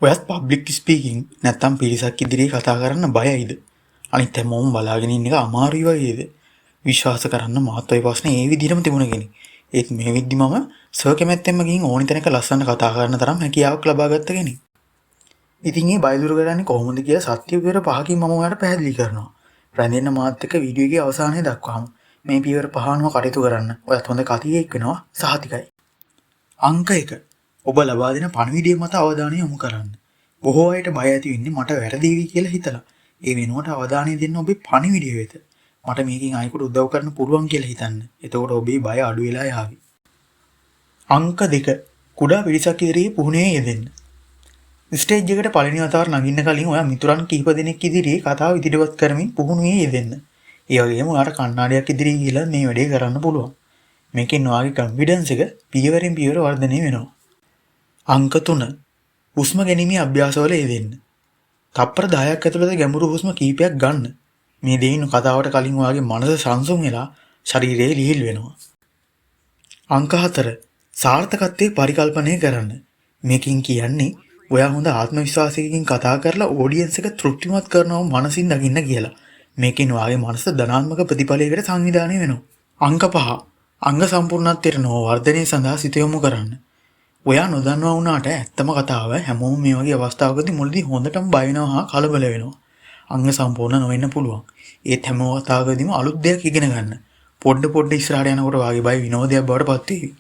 ඔයත් public speaking නැත්තම් පිරිසක් ඉදිරියේ කතා කරන්න බයයිද? අනිත් හැමෝම බලාගෙන ඉන්න එක අමාරුයි වගේද? විශ්වාස කරන්න මාත් ඔය ප්‍රශ්නේ ඒ විදිහටම තිබුණා. ඒත් මේ විද්දි මම සර් කැමැත්තෙන්ම ගිහින් ඕනි තැනක ලස්සන කතා කරන්න තරම් හැකියාවක් ලබා ගත්ත කෙනෙක්. ඉතින් මේ බය දුරු කරන්නේ කොහොමද කියලා සත්‍ය පියවර 5කින් මම ඔයාලට පැහැදිලි කරනවා. රැඳෙන්න මාත් එක්ක වීඩියෝ එකේ අවසානයේ දක්වාම මේ පියවර 5ම කටයුතු කරන්න ඔයත් හොඳ කතියෙක් වෙනවා සහතිකයි. අංක 1. ඔබ ලබා දෙන පණිවිඩය මත අවධානය යොමු කරන්න. බොහෝ අයට බය ඇති වෙන්නේ මට වැරදීවි කියලා හිතලා. ඒ වෙනුවට අවධානය දෙන්න ඔබේ පණිවිඩය වෙත. මට මේකෙන් අයෙකුට උදව් කරන්න පුළුවන් කියලා හිතන්න. එතකොට ඔබේ බය අඩු වෙලා යාවි. අංක 2. කුඩා පිරිසක් ඉදිරියේ පුහුණුවේ යෙදෙන්න. ස්ටේජ් එකට පළවෙනි වතාවට නගින්න කලින් ඔයා මිතුරන් කිහිප දෙනෙක් ඉදිරියේ කතාව ඉදිරිපත් කරමින් පුහුණුවේ යෙදෙන්න. ඒ වගේම ඔයාට කණ්ණාඩියක් ඉදිරියේ ගිහලා මේ වැඩේ කරන්න පුළුවන්. මේකෙන් ඔයාගේ කොන්ෆිඩන්ස් එක පියවරෙන් පියවර වර්ධනය වෙනවා. අංක 3. හුස්ම ගැනීමේ අභ්‍යාසවල යෙදෙන්න. තප්පර 10ක් ඇතුළත ගැඹුරු හුස්ම කීපයක් ගන්න. මේ දෙයින් කතාවට කලින් ඔයාගේ මනස සංසුන් වෙලා ශරීරය ලිහිල් වෙනවා. අංක 4. සාර්ථකත්වයේ පරිකල්පනය කරන්න. මේකෙන් කියන්නේ ඔයා හොඳ ආත්ම විශ්වාසයකින් කතා කරලා ඔඩියන්ස් එක තෘප්තිමත් කරනවා මනසින් දකින්න කියලා. මේකෙන් ඔයාගේ මනස ධනාත්මක ප්‍රතිඵලයකට සංවිධානය වෙනවා. අංක 5. අංග සම්පූර්ණත්වයට නොව වර්ධනය සඳහා සිත යොමු කරන්න. ඔයා නොදන්නවා වුණාට ඇත්තම කතාව හැමෝම මේ වගේ අවස්ථාවකදී මුලදී හොඳටම බය වෙනවා හා කලබල වෙනවා. අංග සම්පූර්ණ නොවෙන්න පුළුවන්. ඒත් හැම අවස්ථාවකදීම අලුත් දෙයක් ඉගෙන ගන්න. පොඩ ඉස්සරහට යනකොට වාගේ බය විනෝදයක් බවට පත් වෙයි.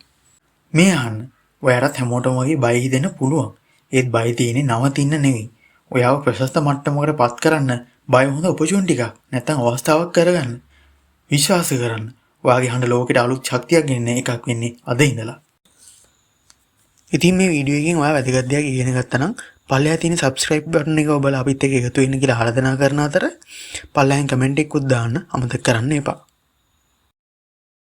මේ අහන්න. ඔයාලට හැමෝටම වගේ බය හිතෙන්න පුළුවන්. ඒත් බය තියෙන්නේ නවතින්න නෙවෙයි. ඔයාව ප්‍රශස්ත මට්ටමකට පත් කරන්න බය හොඳ ඔපචුනිටි එකක් නැත්නම් අවස්ථාවක් කරගන්න. විශ්වාස කරන්න. ඔයාගේ හඬ ලෝකෙට අලුත් ශක්තියක් ගෙනෙන එකක් වෙන්නේ අද ඉඳලා. ඉතින් මේ වීඩියෝ එකෙන් ඔයා වැදගත් දෙයක් ඉගෙන ගත්තා නම් පල්ලෙහා තියෙන subscribe button එක ඔබලා අපිත් එක්ක එකතු වෙන්න කියලා ආරාධනා කරන අතර පල්ලෙහෙන් කමෙන්ට් එකකුත් දාන්න අමතක කරන්න එපා.